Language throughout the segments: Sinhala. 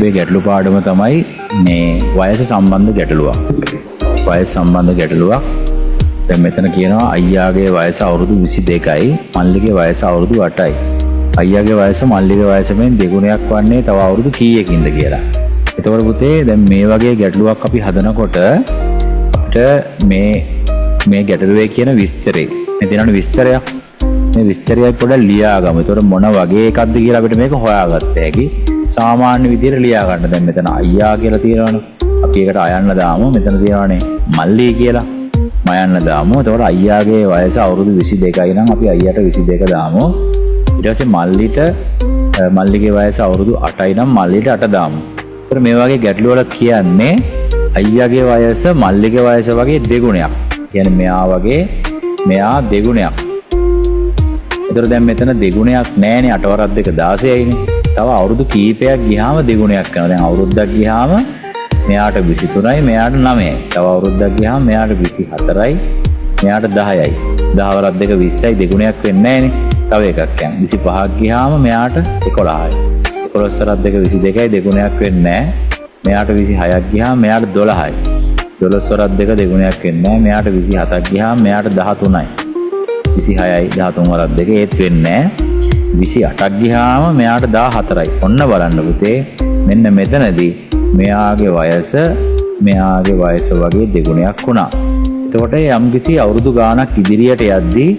තිබ්බේ ගැටලු පාඩම තමයි මේ වයස සම්බන්ධ ගැටලුවක්. වයස සම්බන්ධ ගැටලුවක්. දැන් මෙතන කියනවා අයියාගේ වයස අවුරුදු 22යි මල්ලිගේ වයස අවුරුදු 8යි. අයියාගේ වයස මල්ලිගේ වයසෙන් දෙගුණයක් වන්නේ තව අවුරුදු කීයකින්ද කියලා. එතකොට පුතේ දැන් මේ වගේ ගැටලුවක් අපි හදනකොට අපිට මේ ගැටලුවේ කියන විස්තරේ මේ දෙනවනේ විස්තරයක්. මේ විස්තරය පොඩ්ඩක් ලියා ගමු. එතකොට මොන වගේ එකක්ද කියලා අපිට මේක හොයාගත්ත හැකි. සාමාන්‍ය විදිහට ලියා ගන්න. දැන් මෙතන අයියා කියලා තියෙනවනේ. අපි ඒකට අයන්න දාමු. මෙතන තියෙනවනේ මල්ලි කියලා. මයන්න දාමු. එතකොට අයියාගේ වයස අවුරුදු 22යි නම් අපි අයියාට 22 දාමු. ඊට පස්සේ මල්ලිගේ වයස අවුරුදු 8යි නම් මල්ලිට 8 දාමු. ඒතර මේ වගේ ගැටලු වල කියන්නේ අයියාගේ වයස මල්ලිගේ වයස වගේ දෙගුණයක්. කියන්නේ මෙයා දෙගුණයක්. ඒතර දැන් මෙතන දෙගුණයක් නැහැනේ 8 වරක් 2 16යිනේ. තව අවුරුදු කීපයක් ගියාම දෙගුණයක් කරනවා. දැන් අවුරුද්දක් ගියාම මෙයාට 23යි මෙයාට 9යි. තව අවුරුද්දක් ගියාම මෙයාට 24යි මෙයාට 10යි. 10 වරක් 2 20යි දෙගුණයක් වෙන්නේ නැහැනේ. තව එකක් යන 25ක් ගියාම මෙයාට 11යි. 11 වරක් 2 22යි දෙගුණයක් වෙන්නේ නැහැ. මෙයාට 26ක් ගියාම මෙයාට 12යි. 12 වරක් 2 දෙගුණයක් වෙන්නේ නැහැ. මෙයාට 27ක් ගියාම මෙයාට 13යි. 26යි 13 වරක් 2 ඒත් වෙන්නේ නැහැ. 28ක් ගියාම මෙයාට 14යි. ඔන්න බලන්න පුතේ මෙන්න මෙතනදී මෙයාගේ වයස වගේ දෙගුණයක් වුණා. එතකොට යම්කිසි අවුරුදු ගාණක් ඉදිරියට යද්දී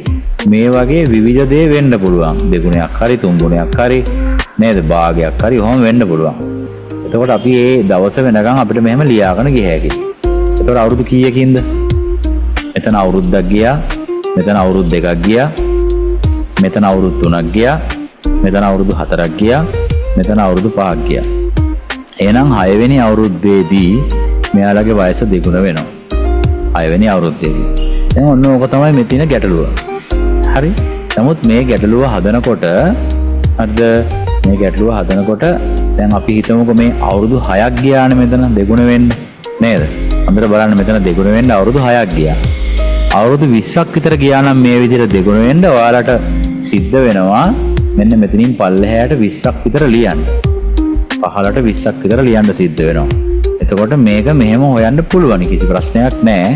මේ වගේ විවිධ දේ වෙන්න පුළුවන්. දෙගුණයක් හරි තුන් ගුණයක් හරි නේද භාගයක් හරි ඔහොම වෙන්න පුළුවන්. එතකොට අපි මේ දවස වෙනකන් අපිට මෙහෙම ලියාගෙන ගිය හැකියි. එතකොට අවුරුදු කීයකින්ද? මෙතන අවුරුද්දක් ගියා. මෙතන අවුරුදු 2ක් ගියා. මෙතන අවුරුදු 3ක් ගියා. මෙතන අවුරුදු 4ක් ගියා. මෙතන අවුරුදු 5ක් ගියා. එහෙනම් 6 වෙනි අවුරුද්දේදී මෙයාලගේ වයස දෙගුණ වෙනවා. 6 වෙනි අවුරුද්දේදී. දැන් ඔන්න ඕක තමයි මේ තියෙන ගැටලුව. හරි. නමුත් මේ ගැටලුව හදනකොට දැන් අපි හිතමුකෝ මේ අවුරුදු 6ක් ගියානේ මෙතන දෙගුණ වෙන්න නේද? හොඳට බලන්න මෙතන දෙගුණ වෙන්න අවුරුදු 6ක් ගියා. අවුරුදු 20ක් විතර ගියා නම් මේ විදිහට දෙගුණ වෙන්න ඔයාලට සිද්ධ වෙනවා මෙන්න මෙතනින් පල්ලෙහාට 20ක් විතර ලියන්න. පහලට 20ක් විතර ලියන්න සිද්ධ වෙනවා. එතකොට මේක මෙහෙම හොයන්න පුළුවන් කිසි ප්‍රශ්නයක් නැහැ.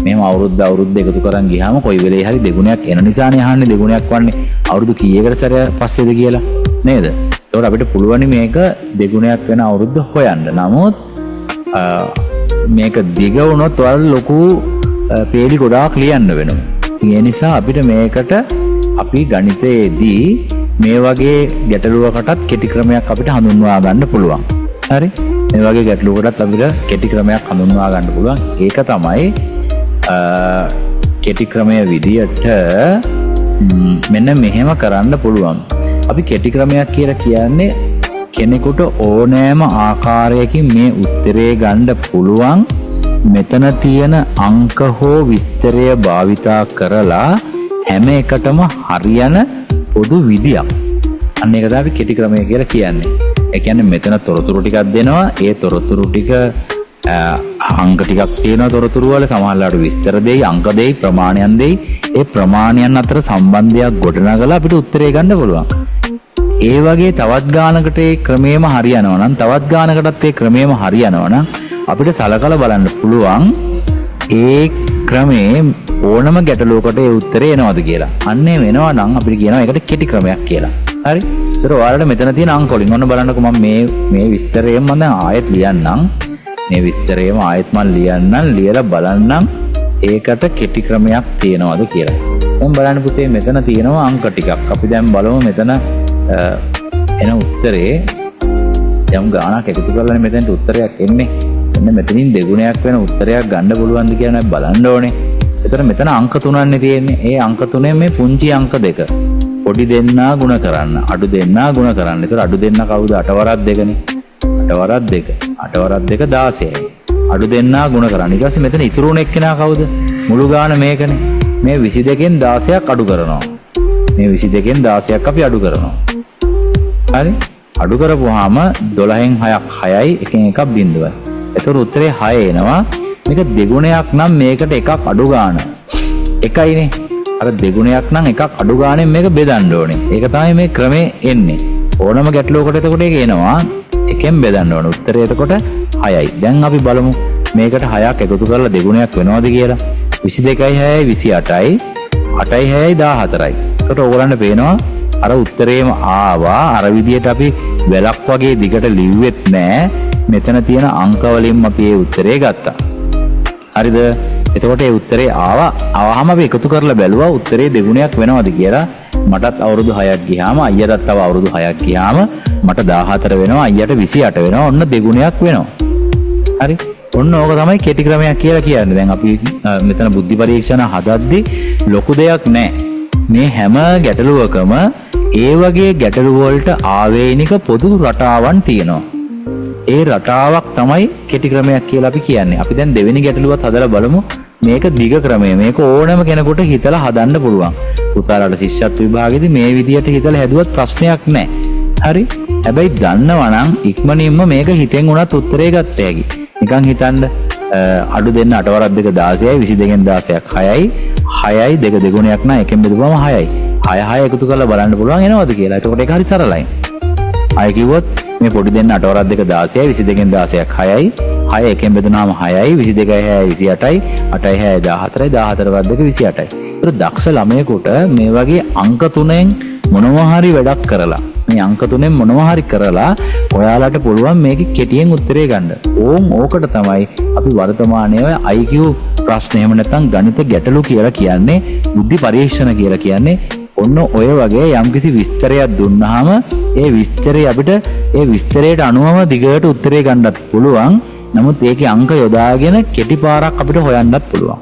මෙහෙම අවුරුද්ද එකතු කරන් ගියාම කොයි වෙලේ හරි දෙගුණයක් එන නිසානේ අහන්නේ දෙගුණයක් වන්නේ අවුරුදු කීයකට සැරයක් පස්සේද කියලා නේද? ඒකට අපිට පුළුවන් මේක දෙගුණයක් වෙන අවුරුද්ද හොයන්න. නමුත් මේක දිග වුණොත් ඔයාලා ලොකු පේලි ගොඩාක් ලියන්න වෙනවා. ඉතින් ඒ නිසා අපිට මේකට අපි ගණිතයේදී මේ වගේ ගැටලුවකටත් කෙටි ක්‍රමයක් අපිට හඳුන්වා ගන්න පුළුවන්. හරි? මේ වගේ ගැටලුවකටත් අපිට කෙටි ක්‍රමයක් හඳුන්වා ගන්න පුළුවන්. ඒක තමයි කෙටි ක්‍රමය විදියට මෙන්න මෙහෙම කරන්න පුළුවන්. අපි කෙටි ක්‍රමයක් කියලා කියන්නේ කෙනෙකුට ඕනෑම ආකාරයකින් මේ උත්තරේ ගන්න පුළුවන් මෙතන තියෙන අංක හෝ විස්තරය භාවිතා කරලා හැම එකටම හරියන පොදු විදියක්. අන්න ඒක තමයි කෙටි ක්‍රමය කියලා කියන්නේ. ඒ කියන්නේ මෙතන තොරතුරු ටිකක් දෙනවා. ඒ තොරතුරු ටික අංක ටිකක් තියෙනවා තොරතුරු වල. සමහරවිට විස්තර දෙයි, අංක දෙයි, ප්‍රමාණයන් දෙයි. ඒ ප්‍රමාණයන් අතර සම්බන්ධයක් ගොඩනගලා අපිට උත්තරේ ගන්න පුළුවන්. ඒ වගේ තවත් ගානකට ඒ ක්‍රමයේම හරියනවා නම් තවත් ගානකටත් ඒ ක්‍රමයේම හරියනවා නම් අපිට සලකලා බලන්න පුළුවන් ඒ ක්‍රමේ ඕනම ගැටලුවකට ඒ උත්තරේ එනවද කියලා. අන්නේ වෙනවා නම් අපිට කියනවා ඒකට කෙටි ක්‍රමයක් කියලා. හරි? ඒතර ඔයාලට මෙතන තියෙන අංක වලින් ඔන්න බලන්නකෝ මම මේ විස්තරයෙන් මම දැන් ආයෙත් ලියන්නම්. මේ විස්තරයම ආයෙත් මම ලියලා බලන්නම් ඒකට කෙටි ක්‍රමයක් තියෙනවද කියලා. දැන් බලන්න පුතේ මෙතන තියෙනවා අංක ටිකක්. අපි දැන් බලමු මෙතන එන උත්තරේ යම් ගානක් එකතු කරලා මෙතනට උත්තරයක් එන්නේ. මෙන්න මෙතනින් දෙගුණයක් වෙන උත්තරයක් ගන්න පුළුවන්ද කියලා බලන්න ඕනේ. එතන මෙතන අංක 3න්නේ තියෙන්නේ. ඒ අංක 3 මේ පුංචි අංක දෙක. පොඩි දෙන්නා ගුණ කරන්න, අඩු දෙන්නා ගුණ කරන්න. ඒතර අඩු දෙන්නා කවුද? 8 වරක් 2නේ. 8 වරක් 2. 8 වරක් 2 16යි. අඩු දෙන්නා ගුණ කරන්න. ඊට පස්සේ මෙතන ඉතුරු උන එක්කෙනා කවුද? මුළු ගාන මේකනේ. මේ 22කින් 16ක් අඩු කරනවා. මේ 22කින් 16ක් අපි අඩු කරනවා. හරි? අඩු කරපුවාම 12න් 6ක් 6යි, එකෙන් එකක් බිඳුවයි. ඒතර උත්තරේ 6 එනවා. මේක දෙගුණයක් නම් මේකට එකක් අඩු ගන්න. එකයිනේ. අර දෙගුණයක් නම් එකක් අඩු ගානෙන් මේක බෙදන්න ඕනේ. ඒක තමයි මේ ක්‍රමේ එන්නේ. ඕනම ගැටලුවකට එතකොට ඒක එනවා. එකෙන් බෙදන්න ඕන. උත්තරය එතකොට 6යි. දැන් අපි බලමු මේකට 6ක් එකතු කරලා දෙගුණයක් වෙනවද කියලා. 22යි 6යි 28යි 8යි 6යි 14යි. එතකොට ඕගොල්ලන්ට පේනවා අර උත්තරේම ආවා. අර විදියට අපි වැලක් වගේ දිගට ලිව්වෙත් නෑ. මෙතන තියෙන අංක වලින්ම අපි ඒ උත්තරේ ගත්තා. හරිද? එතකොට ඒ උත්තරේ ආවම අපි එකතු කරලා බැලුවා උත්තරේ දෙගුණයක් වෙනවද කියලා. මටත් අවුරුදු 6ක් ගියාම අයියටත් තව අවුරුදු 6ක් ගියාම මට 14 වෙනවා, අයියට 28 වෙනවා. ඔන්න දෙගුණයක් වෙනවා. හරි? ඔන්න ඕක තමයි කෙටි ක්‍රමයක් කියලා කියන්නේ. දැන් අපි මෙතන බුද්ධි පරීක්ෂණ හදද්දී ලොකු දෙයක් නෑ. මේ හැම ගැටලුවකම ඒ වගේ ගැටලු වලට ආවේනික පොදු රටාවන් තියෙනවා. ඒ රටාවක් තමයි කෙටි ක්‍රමයක් කියලා අපි කියන්නේ. අපි දැන් දෙවෙනි ගැටලුවත් හදලා බලමු. මේක දිග ක්‍රමය. මේක ඕනෑම කෙනෙකුට හිතලා හදන්න පුළුවන්. පුතාලට ශිෂ්‍යත්ව විභාගෙදී මේ විදියට හිතලා හැදුවත් ප්‍රශ්නයක් නැහැ. හරි? හැබැයි දන්නවා නම් ඉක්මනින්ම මේක හිතෙන් උනත් උත්තරේ ගත්ත හැකි. නිකන් හිතන්න අඩු දෙන්න 8 වරක් 2 16යි 22න් 16ක් 6යි 6යි 2 දෙගුණයක් නම් එකෙන් බෙදුවම 6යි. 6 6 එකතු කරලා බලන්න පුළුවන් එනවද කියලා. එතකොට ඒක හරි සරලයි. අය කිව්වොත් මේ පොඩි දෙන්න 8 වරක් 2 16යි 22න් 16ක් 6යි 6 එකෙන් බෙදුනාම 6යි 22යි 6යි 28යි 8යි 6යි 14යි 14 වරක් 2 28යි. ඒක දක්ෂ ළමයෙකුට මේ වගේ අංක තුනෙන් මොනවා හරි වැඩක් කරලා මේ අංක තුනෙන් මොනවා හරි කරලා ඔයාලට පුළුවන් මේකේ කෙටියෙන් උත්තරේ ගන්න. ඕකට තමයි අපි වර්තමානයේ IQ ප්‍රශ්න එහෙම නැත්නම් ගණිත ගැටලු කියලා කියන්නේ, බුද්ධි පරීක්ෂණ කියලා කියන්නේ. ඔන්න ඔය වගේ යම්කිසි විස්තරයක් දුන්නාම ඒ විස්තරේ අපිට ඒ විස්තරයට අනුවම දිගට උත්තරේ ගන්නත් පුළුවන්. නමුත් ඒකේ අංක යොදාගෙන කෙටි පාරක් අපිට හොයන්නත් පුළුවන්.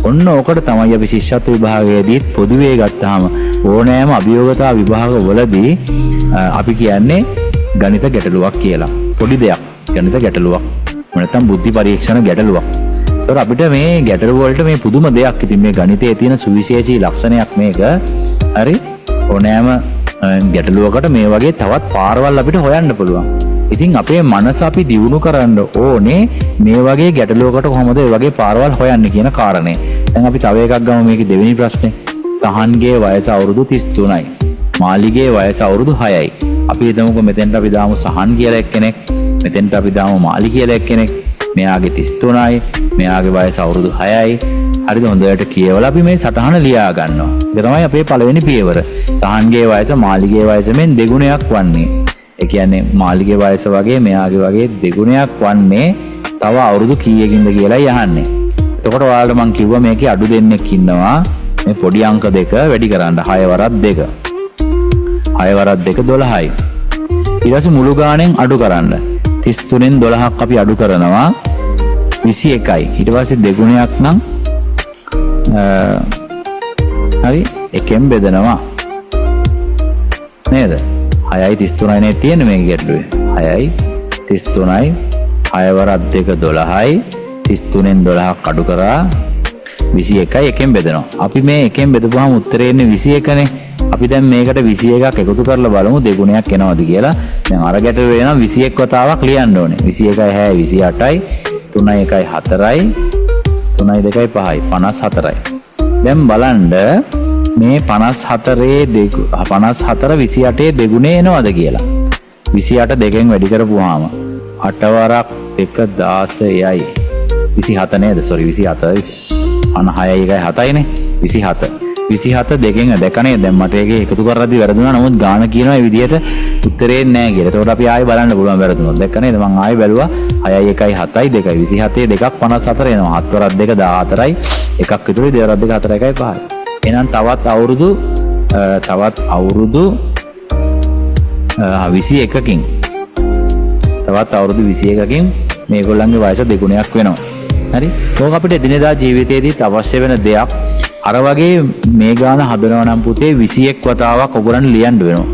ඔන්න ඕකට තමයි අපි ශිෂ්‍යත්ව විභාගයේදී පොදුවේ ගත්තාම ඕනෑම අභියෝගතා විභාගවලදී අපි කියන්නේ ගණිත ගැටලුවක් කියලා. පොඩි දෙයක් ගණිත ගැටලුවක්. නැත්නම් බුද්ධි පරීක්ෂණ ගැටලුවක්. ඒතර අපිට මේ ගැටලු වලට මේ පුදුම දෙයක්. ඉතින් මේ ගණිතයේ තියෙන සුවිශේෂී ලක්ෂණයක් මේක. හරි? ඕනෑම ගැටලුවකට මේ වගේ තවත් පාරවල් අපිට හොයන්න පුළුවන්. ඉතින් අපේ මනස අපි දියුණු කරන්න ඕනේ මේ වගේ ගැටලුවකට කොහොමද ඒ වගේ පාරවල් හොයන්නේ කියන කාරණේ. දැන් අපි තව එකක් ගමු මේකේ දෙවෙනි ප්‍රශ්නේ. සහන්ගේ වයස අවුරුදු 33යි. මාලිගේ වයස අවුරුදු 6යි. අපි හිතමුකෝ මෙතෙන්ට අපි දාමු සහන් කියලා එක්කෙනෙක්. මෙතෙන්ට අපි දාමු මාලි කියලා එක්කෙනෙක්. මෙයාගේ 33යි. මෙයාගේ වයස අවුරුදු 6යි. හරිද? හොඳට කියවලා අපි මේ සටහන ලියා ගන්නවා. ඒක තමයි අපේ පළවෙනි පියවර. සහන්ගේ වයස මාලිගේ වයස මෙන් දෙගුණයක් වන්නේ. ඒ කියන්නේ මාලිගේ වයස වගේ මෙයාගේ වගේ දෙගුණයක් වන්නේ තව අවුරුදු කීයකින්ද කියලා යහන්නේ. එතකොට ඔයාලට මම කිව්වා මේකේ අඩු දෙන්නෙක් ඉන්නවා. මේ පොඩි අංක දෙක වැඩි කරන්න 6 වරක් 2. 6 වරක් 2 12යි. ඊට පස්සේ මුළු ගාණෙන් අඩු කරන්න. 33න් 12ක් අපි අඩු කරනවා 21යි. ඊට පස්සේ දෙගුණයක් නම් හරි එකෙන් බෙදනවා. නේද? 6යි 33යි නේ තියෙන්නේ මේ ගැටලුවේ. 6යි 33යි 6 වරක් 2 12යි 33න් 12ක් අඩු කරා 21යි එකෙන් බෙදනවා. අපි මේ එකෙන් බෙදපුවාම උත්තරේ එන්නේ 21නේ. අපි දැන් මේකට 21ක් එකතු කරලා බලමු දෙගුණයක් එනවද කියලා. දැන් අර ගැටලුවේ නම් 21 වතාවක් ලියන්න ඕනේ. 21යි 6යි 28යි 3යි 1යි 4යි 3යි 2යි 5යි 54යි. දැන් බලන්න මේ 54 28 දෙගුණේ එනවද කියලා. 28 දෙකෙන් වැඩි කරපුවාම 8 වරක් 2 16යි 27 නේද? sorry 27 6යි 1යි 7යිනේ 27 දෙකෙන් දැකනේ. දැන් මට ඒකේ එකතු කරද්දි වැරදුනා. නමුත් ගාන කියනවා මේ විදිහට උත්තරේ නැහැ කියලා. ඒකට අපි ආයෙ බලන්න පුළුවන් වැරදුනොත්. දැක්ක නේද? මම ආයෙ බැලුවා 6යි 1යි 7යි 2යි 27 දෙකක් 54 එනවා. 7 වරක් 2 14යි එකක් විතරයි 2 වරක් 2 4 1යි 5යි. එහෙනම් තවත් අවුරුදු 21කින් තවත් අවුරුදු 21කින් මේගොල්ලන්ගේ වයස දෙගුණයක් වෙනවා. හරි? ඒක අපිට එදිනෙදා ජීවිතේදීත් අවශ්‍ය වෙන දෙයක්. අර වගේ මේ ගාන හදනවා නම් පුතේ 21 වතාවක් ඔයගොල්ලන් ලියන්න වෙනවා.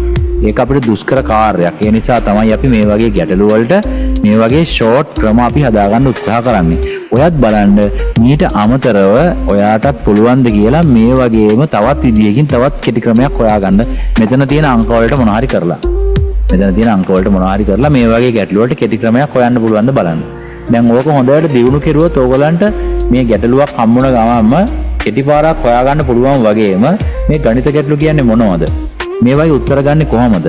ඒක අපිට දුෂ්කර කාර්යයක්. ඒ නිසා තමයි අපි මේ වගේ ගැටලු වලට මේ වගේ ෂෝට් ක්‍රම අපි හදාගන්න උත්සාහ කරන්නේ. ඔයත් බලන්න මීට අමතරව ඔයාටත් පුළුවන් ද කියලා මේ වගේම තවත් විදියකින් තවත් කෙටි ක්‍රමයක් හොයාගන්න. මෙතන තියෙන අංක වලට මොනවා හරි කරලා. මේ වගේ ගැටලු වලට කෙටි ක්‍රමයක් හොයන්න පුළුවන් ද බලන්න. දැන් ඕක හොඳට දියුණු කෙරුවොත් ඕගලන්ට මේ ගැටලුවක් හම්බුන ගමන්ම කෙටි පාරක් හොයාගන්න පුළුවන් වගේම මේ ගණිත ගැටලු කියන්නේ මොනවද? මේවයි උත්තර ගන්න කොහොමද?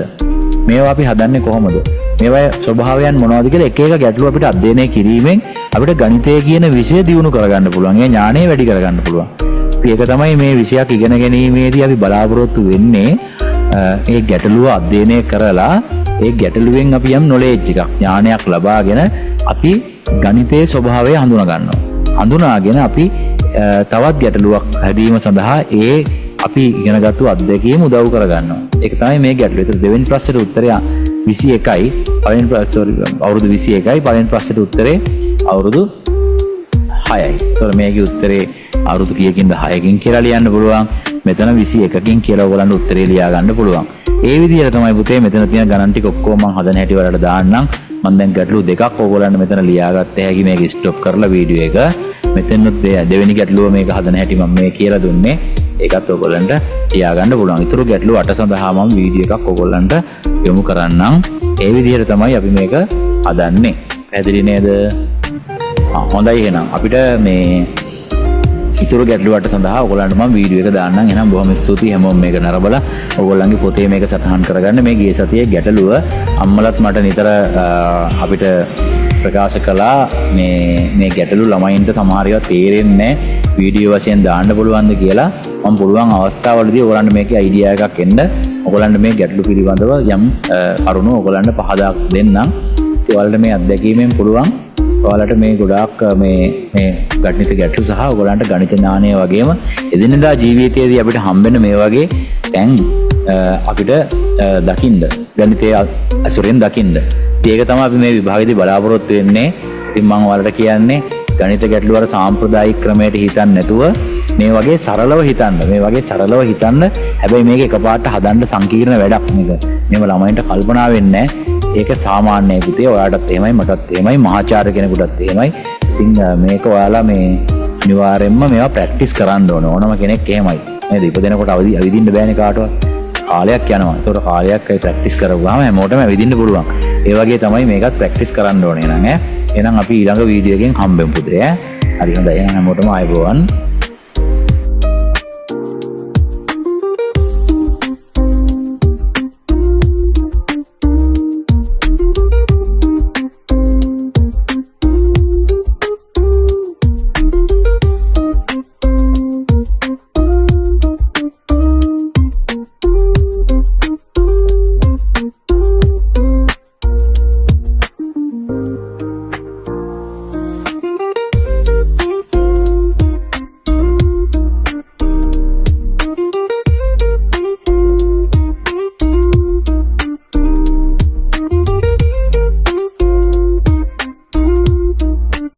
මේවා අපි හදන්නේ කොහොමද? මේවා ස්වභාවයන් මොනවද කියලා එක එක ගැටලු අපිට අධ්‍යයනය කිරීමෙන් අපිට ගණිතය කියන විෂය දියුණු කරගන්න පුළුවන්. ඒ ඥාණය වැඩි කරගන්න පුළුවන්. ඒක තමයි මේ විෂයක් ඉගෙන ගැනීමේදී අපි බලාපොරොත්තු වෙන්නේ. ඒ ගැටලුව අධ්‍යයනය කරලා ඒ ගැටලුවෙන් අපි යම් නොලෙජ් එකක් ඥානයක් ලබාගෙන අපි ගණිතයේ ස්වභාවය හඳුනා ගන්නවා. හඳුනාගෙන අපි තවත් ගැටලුවක් හැදීම සඳහා ඒ අපි ඉගෙනගත්තු අත්දැකීම් උදව් කරගන්නවා. ඒක තමයි මේ ගැටලුව. ඒතර දෙවෙනි ප්‍රශ්නෙට උත්තරය 21යි. අවුරුදු 21යි. පළවෙනි ප්‍රශ්නෙට උත්තරේ අවුරුදු 6යි. ඒතර මේකේ උත්තරේ අවුරුදු කීයකින්ද 6කින් කියලා ලියන්න පුළුවන්. මෙතන 21කින් කියලා ඔයගලන්ට උත්තරේ ලියා ගන්න පුළුවන්. ඒ විදිහට තමයි පුතේ මෙතන තියෙන ගණන් ටික ඔක්කොම මම හදන හැටි වලට දාන්නම්. මම දැන් ගැටලු දෙකක් ඔයගලන්ට මෙතන ලියාගත්ත හැකි මේක ස්ටොප් කරලා වීඩියෝ එක. මෙතනත් දෙවෙනි ගැටලුව මේක හදන හැටි මම මේ කියලා දුන්නේ. ඒකත් ඔයගලන්ට ලියා ගන්න පුළුවන්. ඊටු ගැටලු 8 සඳහා මම වීඩියෝ එකක් ඔයගලන්ට යොමු කරන්නම්. ඒ විදිහට තමයි අපි මේක හදන්නේ. පැහැදිලි නේද? හොඳයි එහෙනම් අපිට මේ ඉතුරු ගැටලුවට සඳහා ඔයගොල්ලන්ට මම වීඩියෝ එක දාන්නම්. එහෙනම් බොහොම ස්තුතියි හැමෝම මේක නරඹලා ඔයගොල්ලන්ගේ පොතේ මේක සටහන් කරගන්න. මේ ගිය සතියේ ගැටලුව අම්මලත් මට නිතර අපිට ප්‍රකාශ කළා මේ ගැටලු ළමයින්ට සමහර ඒවා තේරෙන්නේ නැහැ වීඩියෝ වශයෙන් දාන්න පුළුවන්ද කියලා. මම පුළුවන් අවස්ථාවලදී ඔයගොල්ලන්ට මේකේ අයිඩියා එකක් එන්න ඔයගොල්ලන්ට මේ ගැටලු පිළිබඳව යම් කරුණු ඔයගොල්ලන්ට පහදා දෙන්නම්. ඒ වලට මේ අත්දැකීමෙන් පුළුවන් ඔයාලට මේ ගොඩාක් මේ ගණිත ගැටලු සහ ඔයගොල්ලන්ට ගණිත ඥානය වගේම එදිනෙදා ජීවිතයේදී අපිට හම්බෙන මේ වගේ තැන් අපිට දකින්න ගණිතයේ අසුරෙන් දකින්න. ඒක තමයි අපි මේ විභාගයේදී බලාපොරොත්තු වෙන්නේ. ඉතින් මම ඔයාලට කියන්නේ ගණිත ගැටලු වල සාම්ප්‍රදායික ක්‍රමයට හිතන්නේ නැතුව මේ වගේ සරලව හිතන්න. මේ වගේ සරලව හිතන්න. හැබැයි මේක එකපාරට හදන්න සංකීර්ණ වැඩක් මේක. මේව ළමයින්ට කල්පනා වෙන්නේ නැහැ. ඒක සාමාන්‍යයි පුතේ. ඔයාලටත් එහෙමයි මටත් එහෙමයි මහාචාර්ය කෙනෙකුටත් එහෙමයි. ඉතින් මේක ඔයාලා මේ අනිවාර්යයෙන්ම මේවා ප්‍රැක්ටිස් කරන්න ඕන. ඕනම කෙනෙක් එහෙමයි. නේද? ඉපදෙනකොට අවදින්න බෑනේ කාටවත්. කාලයක් යනවා. ඒතකොට කාලයක් අය ප්‍රැක්ටිස් කරගුවාම හැමෝටම අවදින්න පුළුවන්. ඒ වගේ තමයි මේකත් ප්‍රැක්ටිස් කරන්න ඕනේ නං ඈ. එහෙනම් අපි ඊළඟ වීඩියෝ එකෙන් හම්බෙමු පුතේ ඈ. හරි හොඳයි. එහෙනම් හැමෝටම ආයුබෝවන්.